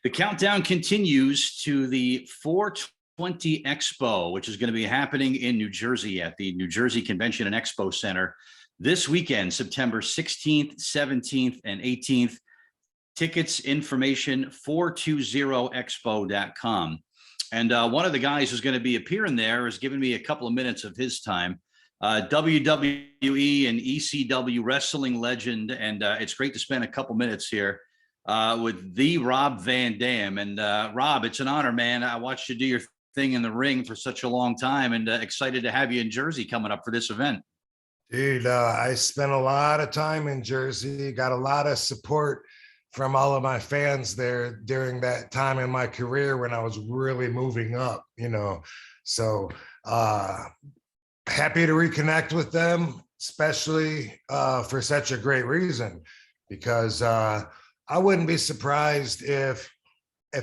The countdown continues to the 420 Expo, which is going to be happening in New Jersey at the New Jersey Convention and Expo Center this weekend, September 16th, 17th, and 18th. Tickets information 420expo.com. And one of the guys who's going to be appearing there has given me a couple of minutes of his time. WWE and ECW wrestling legend. And it's great to spend a couple minutes here with the Rob Van Dam. And Rob, it's an honor, man. I watched you do your thing in the ring for such a long time, and excited to have you in Jersey coming up for this event. Dude, I spent a lot of time in Jersey, got a lot of support from all of my fans there during that time in my career when I was really moving up, So happy to reconnect with them, especially for such a great reason, because I wouldn't be surprised if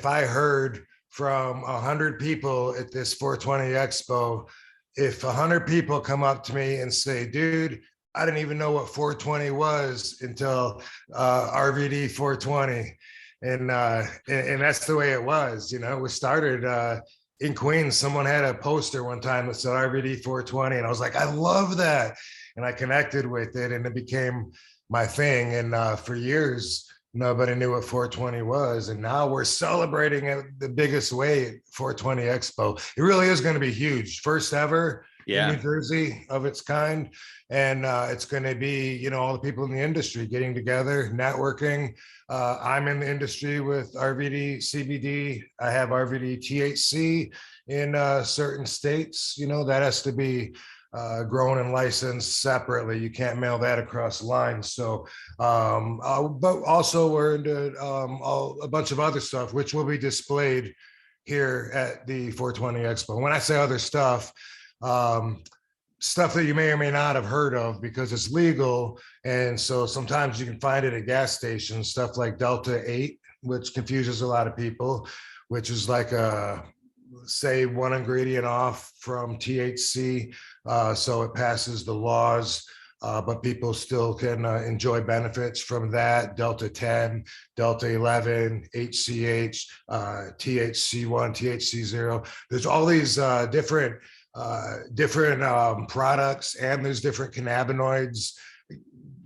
I heard from 100 people at this 420 Expo, if 100 people come up to me and say, dude, I didn't even know what 420 was until RVD 420. And that's the way it was. We started in Queens. Someone had a poster one time that said RVD 420. And I was like, I love that. And I connected with it and it became my thing. And for years, nobody knew what 420 was. And now we're celebrating it the biggest way at 420 Expo. It really is going to be huge. First ever in New Jersey of its kind. And it's going to be, all the people in the industry getting together, networking. I'm in the industry with RVD CBD. I have RVD THC in certain states. That has to be grown and licensed separately. You can't mail that across lines. So, but also we're into a bunch of other stuff, which will be displayed here at the 420 Expo. When I say other stuff, stuff that you may or may not have heard of because it's legal. And so sometimes you can find it at gas stations, stuff like Delta 8, which confuses a lot of people, which is like say one ingredient off from THC. So it passes the laws, but people still can enjoy benefits from that. Delta 10, Delta 11, HCH, THC1, THC0. There's all these different products, and there's different cannabinoids.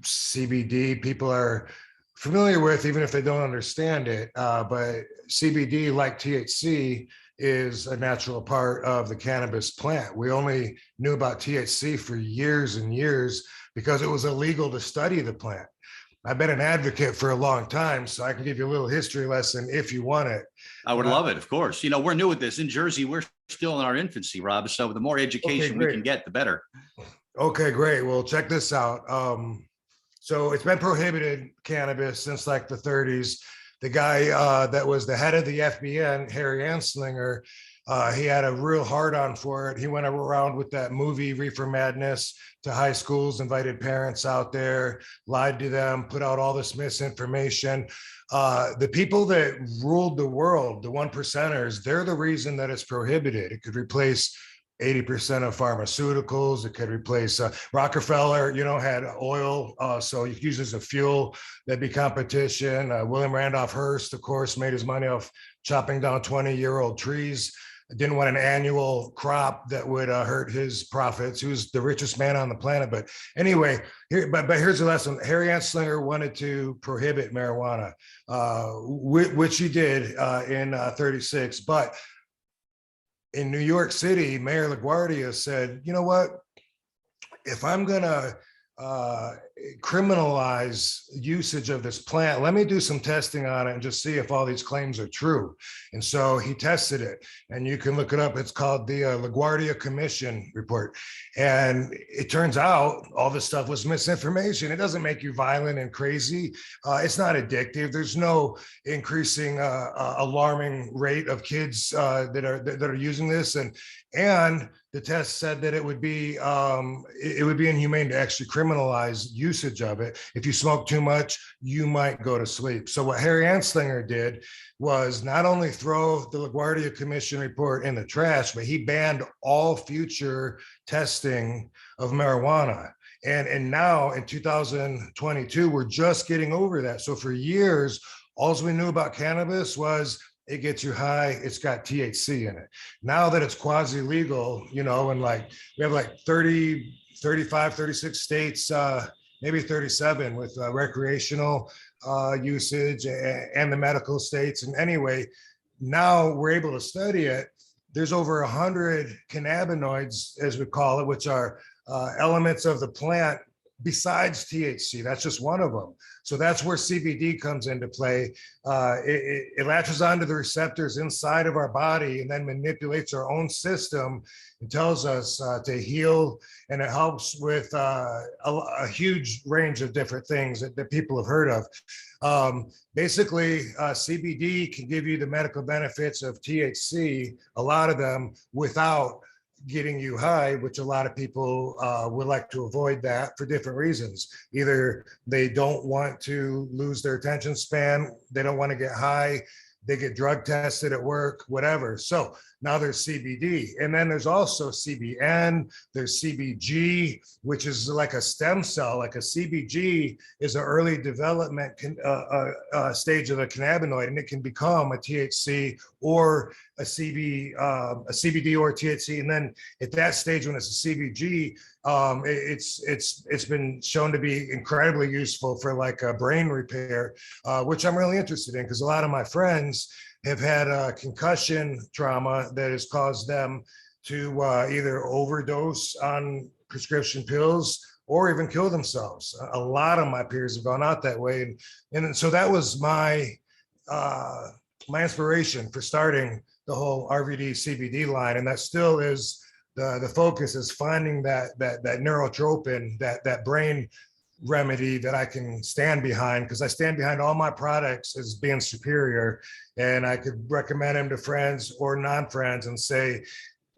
CBD people are familiar with, even if they don't understand it, but CBD, like THC, is a natural part of the cannabis plant. We only knew about THC for years and years because it was illegal to study the plant. I've been an advocate for a long time, so I can give you a little history lesson if you want it. I would love it, of course. We're new at this. In Jersey, we're still in our infancy, Rob. So the more education we can get, the better. Okay, great. Well, check this out. So it's been prohibited, cannabis, since like the 30s. The guy that was the head of the FBN, Harry Anslinger, he had a real hard-on for it. He went around with that movie Reefer Madness to high schools, invited parents out there, lied to them, put out all this misinformation. The people that ruled the world, the 1%ers, they're the reason that it's prohibited. It could replace 80% of pharmaceuticals. It could replace Rockefeller, had oil, so you could use it as a fuel. That'd be competition. William Randolph Hearst, of course, made his money off chopping down 20-year-old trees. Didn't want an annual crop that would hurt his profits. He was the richest man on the planet. But anyway, but here's the lesson. Harry Anslinger wanted to prohibit marijuana, which he did in 36. But in New York City, Mayor LaGuardia said, you know what? If I'm going to criminalize usage of this plant, let me do some testing on it and just see if all these claims are true. And so he tested it, and you can look it up. It's called the LaGuardia Commission report. And it turns out all this stuff was misinformation. It doesn't make you violent and crazy. It's not addictive. There's no increasing alarming rate of kids that are using this. And the test said that it would be inhumane to actually criminalize usage of it. If you smoke too much, you might go to sleep. So what Harry Anslinger did was not only throw the LaGuardia Commission report in the trash, but he banned all future testing of marijuana. And now in 2022, we're just getting over that. So for years, All we knew about cannabis was it gets you high, it's got THC in it. Now that it's quasi legal, and like we have like 30, 35, 36 states, maybe 37 with recreational usage and the medical states. And anyway, now we're able to study it. There's over 100 cannabinoids, as we call it, which are elements of the plant besides THC. That's just one of them. So that's where CBD comes into play. It latches onto the receptors inside of our body and then manipulates our own system and tells us to heal. And it helps with a huge range of different things that people have heard of. Basically, CBD can give you the medical benefits of THC, a lot of them, without getting you high, which a lot of people would like to avoid that for different reasons. Either they don't want to lose their attention span, they don't want to get high, they get drug tested at work, whatever. So now there's CBD. And then there's also CBN, there's CBG, which is like a stem cell. Like a CBG is an early development stage of a cannabinoid, and it can become a THC or a CBD or THC. And then at that stage, when it's a CBG, it's been shown to be incredibly useful for like a brain repair, which I'm really interested in because a lot of my friends have had a concussion trauma that has caused them to either overdose on prescription pills or even kill themselves. A lot of my peers have gone out that way. And so that was my inspiration for starting the whole RVD CBD line. And that still is the focus, is finding that neurotropin, that brain remedy that I can stand behind, because I stand behind all my products as being superior, and I could recommend them to friends or non-friends and say,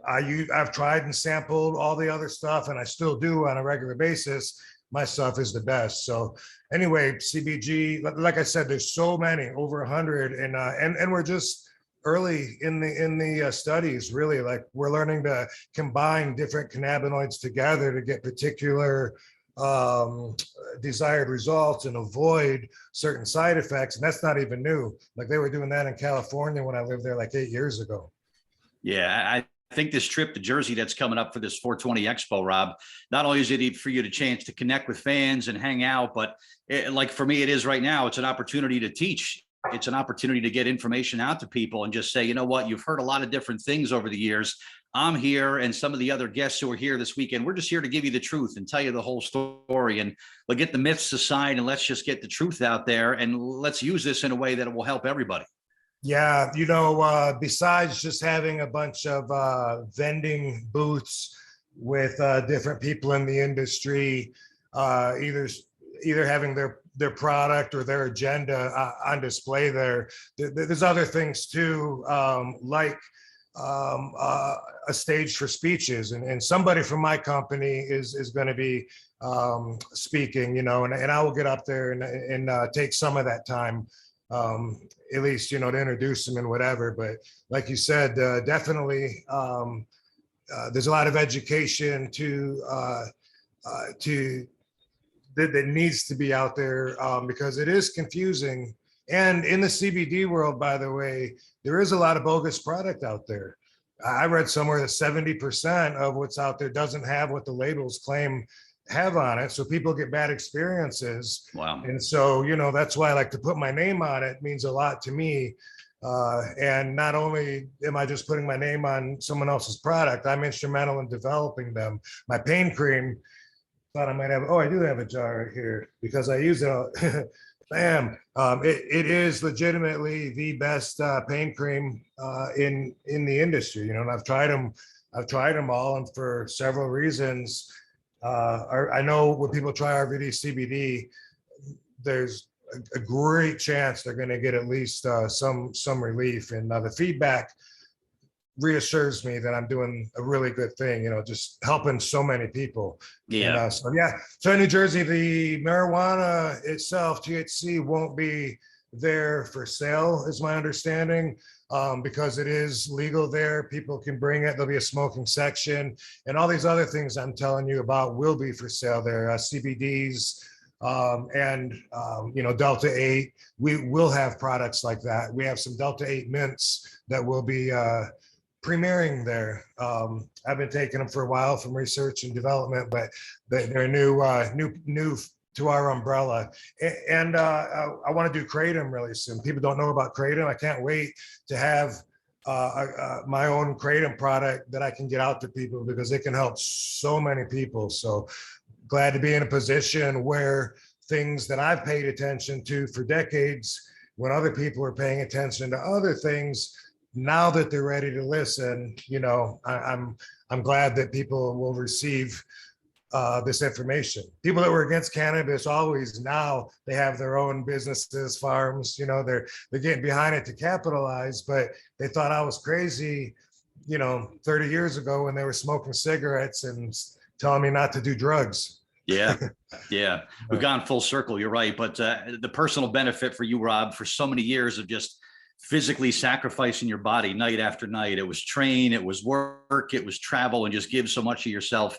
I've tried and sampled all the other stuff, and I still do on a regular basis. My stuff is the best. So anyway, CBG, like I said, there's so many, over 100, and we're just early in the studies, really. Like, we're learning to combine different cannabinoids together to get particular desired results and avoid certain side effects. And that's not even new. Like, they were doing that in California when I lived there like 8 years ago. Yeah, I think this trip to Jersey that's coming up for this 420 Expo, Rob, not only is it for you the chance to connect with fans and hang out, but like for me, it is right now, it's an opportunity to teach. It's an opportunity to get information out to people and just say, you know what, you've heard a lot of different things over the years. I'm here, and some of the other guests who are here this weekend, we're just here to give you the truth and tell you the whole story, and we'll get the myths aside, and let's just get the truth out there, and let's use this in a way that it will help everybody. Yeah, besides just having a bunch of vending booths with different people in the industry, either having their product or their agenda on display there, there's other things too, like a stage for speeches, and somebody from my company is going to be speaking, and I will get up there and take some of that time, at least, to introduce them and whatever. But like you said, definitely, there's a lot of education that needs to be out there, because it is confusing. And in the CBD world, by the way, there is a lot of bogus product out there. I read somewhere that 70% of what's out there doesn't have what the labels claim have on it. So people get bad experiences. Wow. And so, that's why I like to put my name on it. It means a lot to me. And not only am I just putting my name on someone else's product, I'm instrumental in developing them. My pain cream, thought I might have, I do have a jar right here because I use it. Bam. It is legitimately the best pain cream in the industry, and I've tried them all, and for several reasons. I know when people try RVD CBD, there's a great chance they're going to get at least some relief, and the feedback reassures me that I'm doing a really good thing, just helping so many people. Yeah. And, so in New Jersey, the marijuana itself, THC, won't be there for sale, is my understanding, because it is legal there. People can bring it. There'll be a smoking section, and all these other things I'm telling you about will be for sale there. CBDs, Delta 8, we will have products like that. We have some Delta 8 mints that will be premiering there. I've been taking them for a while from research and development, but they're new to our umbrella. And I want to do Kratom really soon. People don't know about Kratom. I can't wait to have my own Kratom product that I can get out to people because it can help so many people. So glad to be in a position where things that I've paid attention to for decades, when other people are paying attention to other things, now that they're ready to listen, I'm glad that people will receive this information. People that were against cannabis always, now they have their own businesses, farms, they're getting behind it to capitalize, but they thought I was crazy, 30 years ago when they were smoking cigarettes and telling me not to do drugs. Yeah. Yeah. We've gone full circle. You're right. But the personal benefit for you, Rob, for so many years of just physically sacrificing your body night after night. It was train, it was work, it was travel, and just give so much of yourself.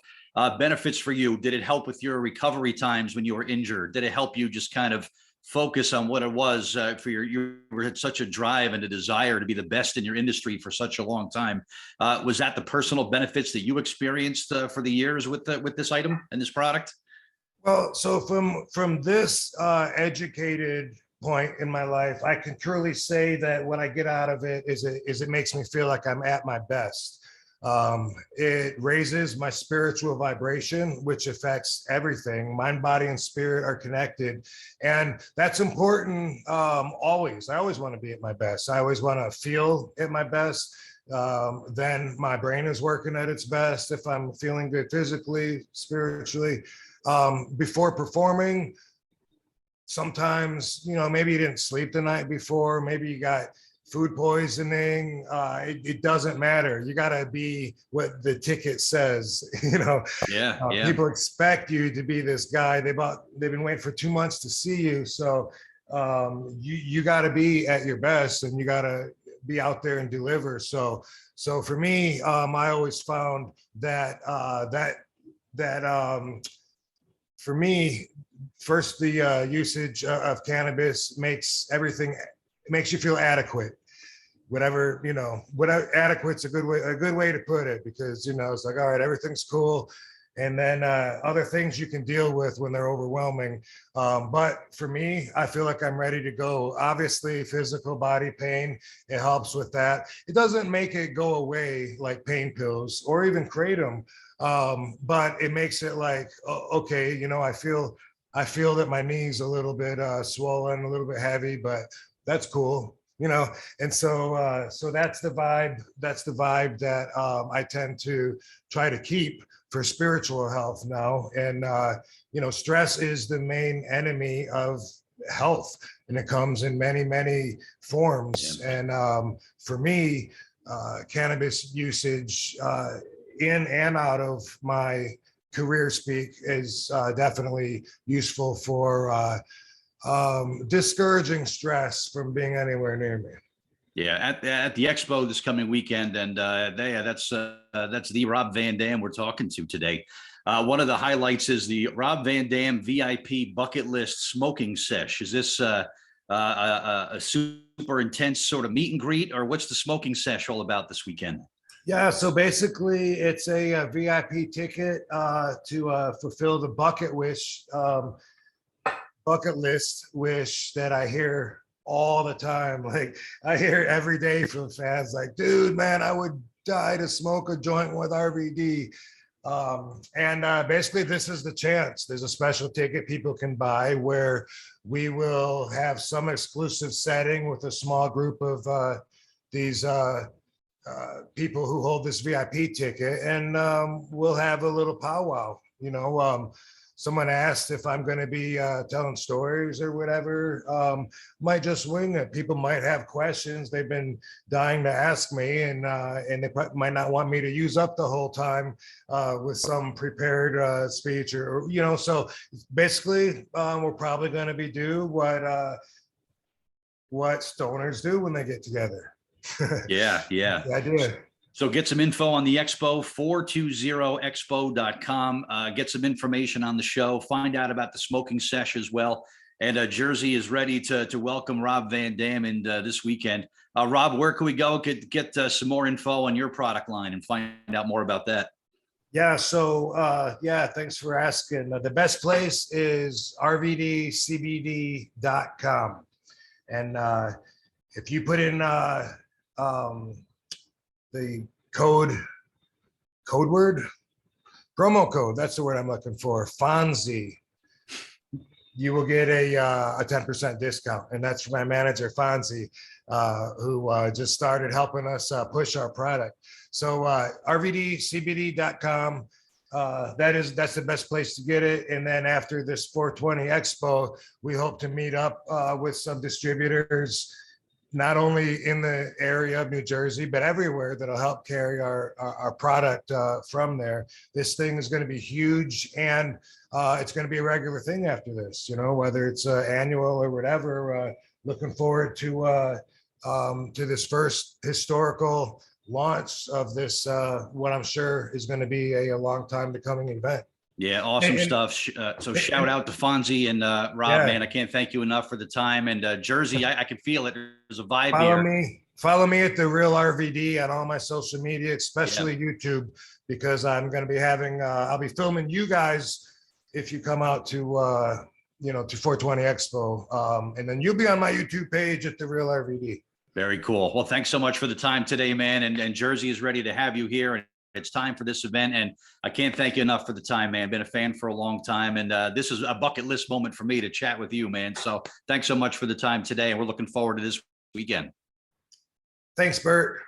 Benefits for you. Did it help with your recovery times when you were injured? Did it help you just kind of focus on what it was for you had such a drive and a desire to be the best in your industry for such a long time? Was that the personal benefits that you experienced for the years with this item and this product? Well, so from this educated point in my life, I can truly say that what I get out of it is it makes me feel like I'm at my best. It raises my spiritual vibration, which affects everything. Mind, body, and spirit are connected. And that's important always. I always want to be at my best. I always want to feel at my best. Then my brain is working at its best if I'm feeling good physically, spiritually. Before performing, sometimes, maybe you didn't sleep the night before, maybe you got food poisoning. It doesn't matter. You got to be what the ticket says. Yeah. People expect you to be this guy. They've been waiting for 2 months to see you. So you got to be at your best, and you got to be out there and deliver. So for me, I always found that for me, first, the usage of cannabis makes you feel adequate. Whatever adequate's a good way to put it, because it's like, all right, everything's cool, and then other things you can deal with when they're overwhelming. But for me, I feel like I'm ready to go. Obviously, physical body pain, it helps with that. It doesn't make it go away like pain pills or even kratom, but it makes it like, okay, I feel that my knee's a little bit swollen, a little bit heavy, but that's cool. And so that's the vibe. That's the vibe that I tend to try to keep for spiritual health now. And stress is the main enemy of health, and it comes in many, many forms. Yeah. And for me, cannabis usage in and out of my career speak is definitely useful for discouraging stress from being anywhere near me. Yeah, at the Expo this coming weekend, and that's the Rob Van Dam we're talking to today. One of the highlights is the Rob Van Dam VIP bucket list smoking sesh. Is this a super intense sort of meet and greet, or what's the smoking sesh all about this weekend? Yeah, so basically it's a VIP ticket to fulfill the bucket list wish that I hear all the time. Like, I hear every day from fans like, dude, man, I would die to smoke a joint with RVD. And basically this is the chance. There's a special ticket people can buy where we will have some exclusive setting with a small group of these people who hold this VIP ticket, and we'll have a little powwow. Someone asked if I'm going to be telling stories or whatever. Might just wing it. People might have questions they've been dying to ask me, and they might not want me to use up the whole time with some prepared speech or. So basically, we're probably going to be do what stoners do when they get together. Yeah. I did. So get some info on the Expo, 420expo.com. Get some information on the show. Find out about the smoking sesh as well. And Jersey is ready to welcome Rob Van Dam in this weekend. Rob, where can we go? Get some more info on your product line and find out more about that. Yeah, so thanks for asking. The best place is rvdcbd.com. And if you put in the promo code, that's the word I'm looking for, Fonzie, you will get a 10% discount. And that's for my manager, Fonzie, who just started helping us push our product. So rvdcbd.com, that's the best place to get it. And then after this 420 Expo, we hope to meet up with some distributors, not only in the area of New Jersey, but everywhere, that'll help carry our product from there. This thing is going to be huge, and it's going to be a regular thing after this, whether it's annual or whatever. Looking forward to this first historical launch of this, what I'm sure is going to be a long time to coming event. Yeah, awesome stuff. So shout out to Fonzie and Rob, man. I can't thank you enough for the time. And Jersey, I can feel it. There's a vibe here. Follow me at The Real RVD on all my social media, especially YouTube, because I'm going to be I'll be filming you guys if you come out to 420 Expo. And then you'll be on my YouTube page at The Real RVD. Very cool. Well, thanks so much for the time today, man. And Jersey is ready to have you here. And it's time for this event, and I can't thank you enough for the time, man. Been a fan for a long time, and this is a bucket list moment for me to chat with you, man. So thanks so much for the time today, and we're looking forward to this weekend. Thanks, Bert.